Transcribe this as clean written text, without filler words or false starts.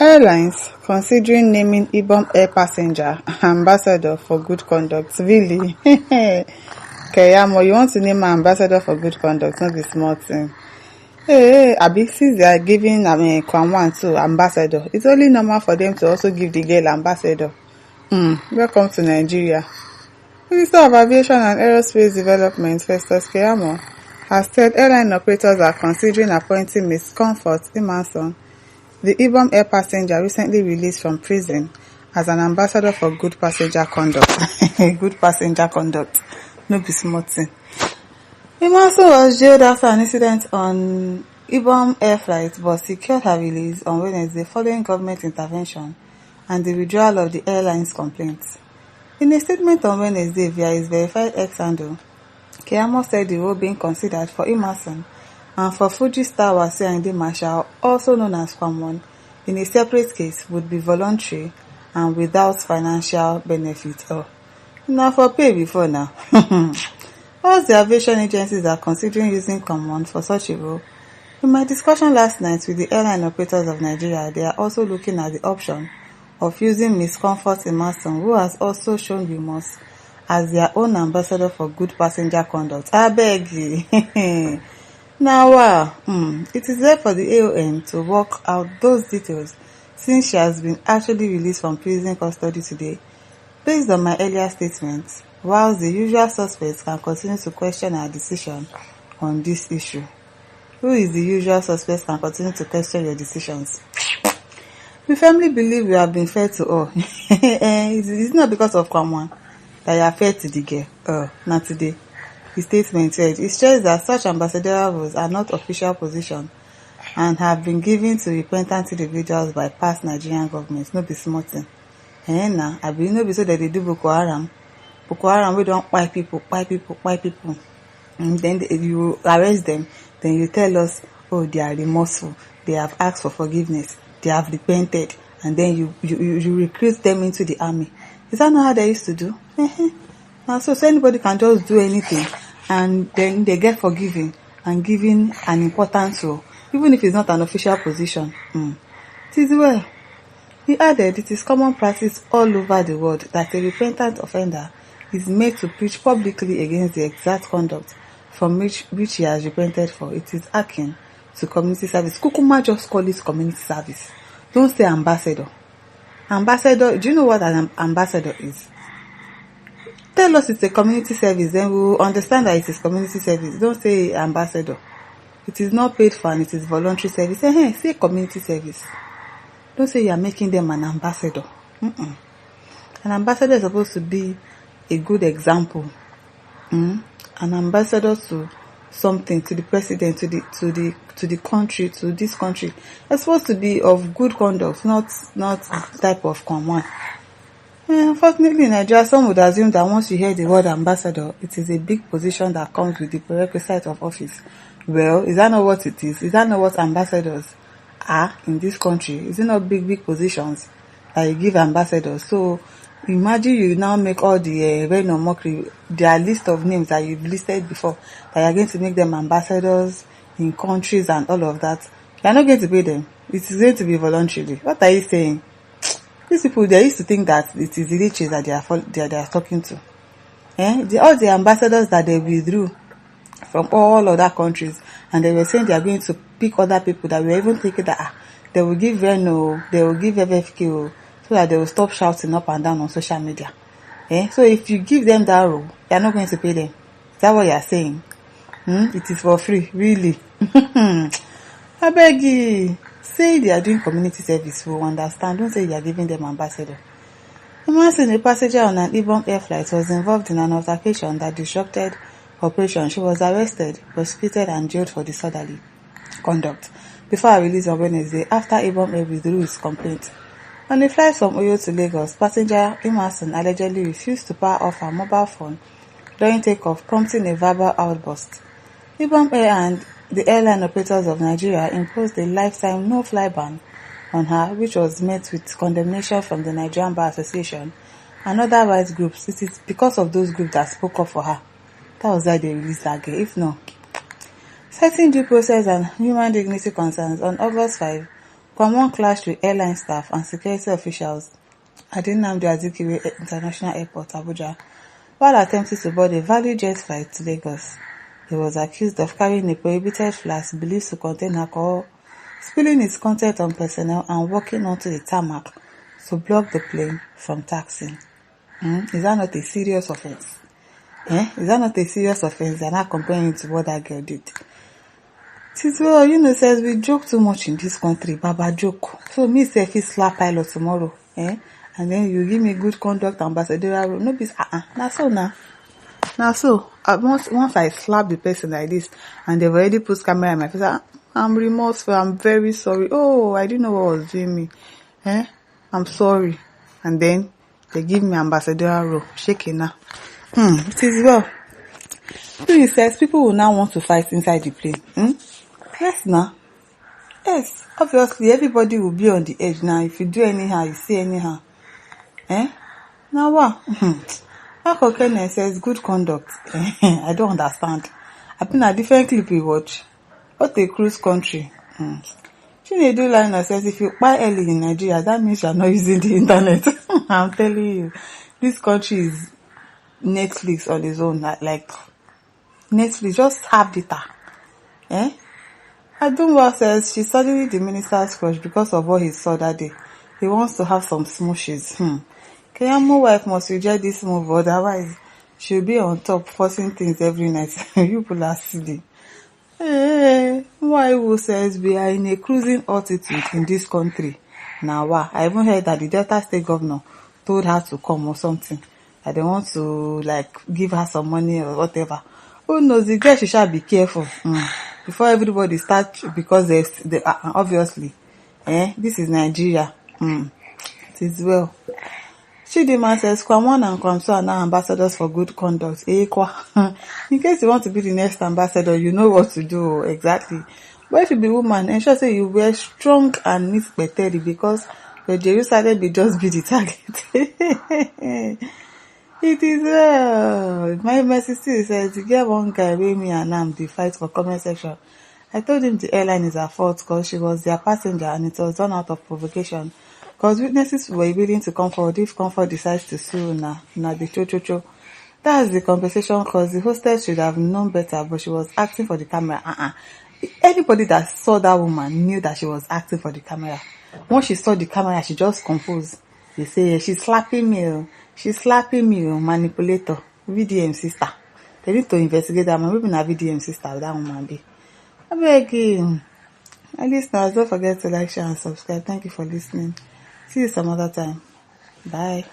Airlines considering naming Ibom air passenger ambassador for good conduct. Really? Keyamo, you want to name an ambassador for good conduct, not be small thing. Hey, abi, since they are giving Kwanwan to ambassador, it's only normal for them to also give the girl ambassador. Welcome to Nigeria. Minister of Aviation and Aerospace Development, Festus Keyamo, has said airline operators are considering appointing Ms. Comfort Emerson, the Ibom air passenger recently released from prison, as an ambassador for good passenger conduct. Good passenger conduct. No be small thing. Emerson was jailed after an incident on Ibom air flight but secured her release on Wednesday following government intervention and the withdrawal of the airline's complaints. In a statement on Wednesday via his verified X handle, Keyamo said the role being considered for Emerson and for Fuji star Wasiu Ayinde Marshal, also known as Kwamon, in a separate case would be voluntary and without financial benefit. Now for pay before now. All the aviation agencies are considering using Kwamon for such a role. In my discussion last night with the airline operators of Nigeria, they are also looking at the option of using Ms. Comfort Emerson, who has also shown remorse, as their own ambassador for good passenger conduct. I beg you. Now, it is there for the AON to work out those details since she has been actually released from prison custody today. Based on my earlier statements, whilst the usual suspects can continue to question our decision on this issue. Who is the usual suspects can continue to question your decisions? We firmly believe we have been fair to all. It's not because of Kwamwan that you are fair to the girl. Not today. The statement said, it stressed that such ambassadorial roles are not official positions and have been given to repentant individuals by past Nigerian governments. No be small thing. Now, I believe no be so that they do Boko Haram. Boko Haram, we don't buy people. And then you arrest them, then you tell us, oh, they are remorseful, they have asked for forgiveness, they have repented, and then you recruit them into the army. Is that not how they used to do? Now, so anybody can just do anything, and then they get forgiven and given an important role, even if it's not an official position. It is well. He added, it is common practice all over the world that a repentant offender is made to preach publicly against the exact conduct from which he has repented for. It is akin to community service. Kukuma, just call it community service. Don't say ambassador. Ambassador, do you know what an ambassador is? Tell us it's a community service, then we will understand that it is community service. Don't say ambassador. It is not paid for and it is voluntary service. Say community service. Don't say you are making them an ambassador. An ambassador is supposed to be a good example. An ambassador to something, to the president, to the country, to this country. It's supposed to be of good conduct, not type of command. Unfortunately, in Nigeria, some would assume that once you hear the word ambassador, it is a big position that comes with the prerequisite of office. Well, is that not what it is? Is that not what ambassadors are in this country? Is it not big positions that you give ambassadors? So imagine you now make all the mockery, their list of names that you've listed before, that you're going to make them ambassadors in countries and all of that. You're not going to pay them. It is going to be voluntarily. What are you saying? These people, they used to think that it is the riches that they are talking to. All the ambassadors that they withdrew from all other countries, and they were saying they are going to pick other people that were even thinking that they will give Reno, they will give FFK, so that they will stop shouting up and down on social media. So if you give them that role, you are not going to pay them. Is that what you are saying? It is for free, really? I beg you. Say they are doing community service, we will understand. Don't say you are giving them ambassador. Imagine a passenger on an Ibom air flight was involved in an altercation that disrupted operation. She was arrested, prosecuted and jailed for disorderly conduct before her release on Wednesday after Ibom Air withdrew its complaint. On a flight from Oyo to Lagos, passenger Emerson allegedly refused to power off her mobile phone during takeoff, prompting a verbal outburst. Ibom Air and the airline operators of Nigeria imposed a lifetime no-fly ban on her, which was met with condemnation from the Nigerian Bar Association and other rights groups. It is because of those groups that spoke up for her. That was why they released that girl. If not, citing due process and human dignity concerns, on August 5, Kwamon clashed with airline staff and security officials at Nnamdi Azikiwe International Airport, Abuja, while attempting to board a value jet flight to Lagos. He was accused of carrying a prohibited flask believed to contain alcohol, spilling its content on personnel, and walking onto the tarmac to block the plane from taxiing. Is that not a serious offense? Is that not a serious offense? They're not comparing it to what that girl did. Well, says we joke too much in this country, Baba joke. So me say if he slap pilot tomorrow, and then you give me good conduct ambassadorial role. No be Now so once I slap the person like this and they've already put camera in my face, I'm remorseful, I'm very sorry. Oh, I didn't know what was doing me. I'm sorry. And then they give me ambassadorial role. Shaking now. It is well. He says people will now want to fight inside the plane. Yes, now. Yes, obviously everybody will be on the edge now. If you do anyhow, you say anyhow. Now what? How Kenya says good conduct. I don't understand. I've been a different clip we watch. What a cruise country. Chinedu Liner says if you buy early in Nigeria, that means you're not using the internet. I'm telling you, this country is Netflix on its own. Like Netflix, just have data. Adumwa says she's suddenly the minister's crush because of what he saw that day. He wants to have some smooshes. Keyamo wife must reject this move, otherwise she'll be on top forcing things every night. You people are silly. Waiwu says we are in a cruising altitude in this country. Now, wow. I even heard that the Delta State governor told her to come or something. That they want to give her some money or whatever. Who knows? The girl, she shall be careful. Before everybody starts, because they obviously, this is Nigeria. It is well. Chidima says, Kwamon and Kwamso are now ambassadors for good conduct. In case you want to be the next ambassador, you know what to do exactly. But if you be woman, ensure say you wear strong and neat beteri because your Jerusalem will just be the target. It is well. My mercy still says, you get one guy wey me and Nam dey fight for comment section. I told him the airline is her fault because she was their passenger and it was done out of provocation. Because witnesses were willing to come forward if Comfort decides to sue na the cho. That's the compensation because the hostess should have known better, but she was acting for the camera. Anybody that saw that woman knew that she was acting for the camera. Once she saw the camera, she just composed. They say, she's slapping me, manipulator, VDM sister. They need to investigate that man. Maybe not VDM sister, that woman be. I beg you. And listeners, don't forget to like, share, and subscribe. Thank you for listening. See you some other time. Bye.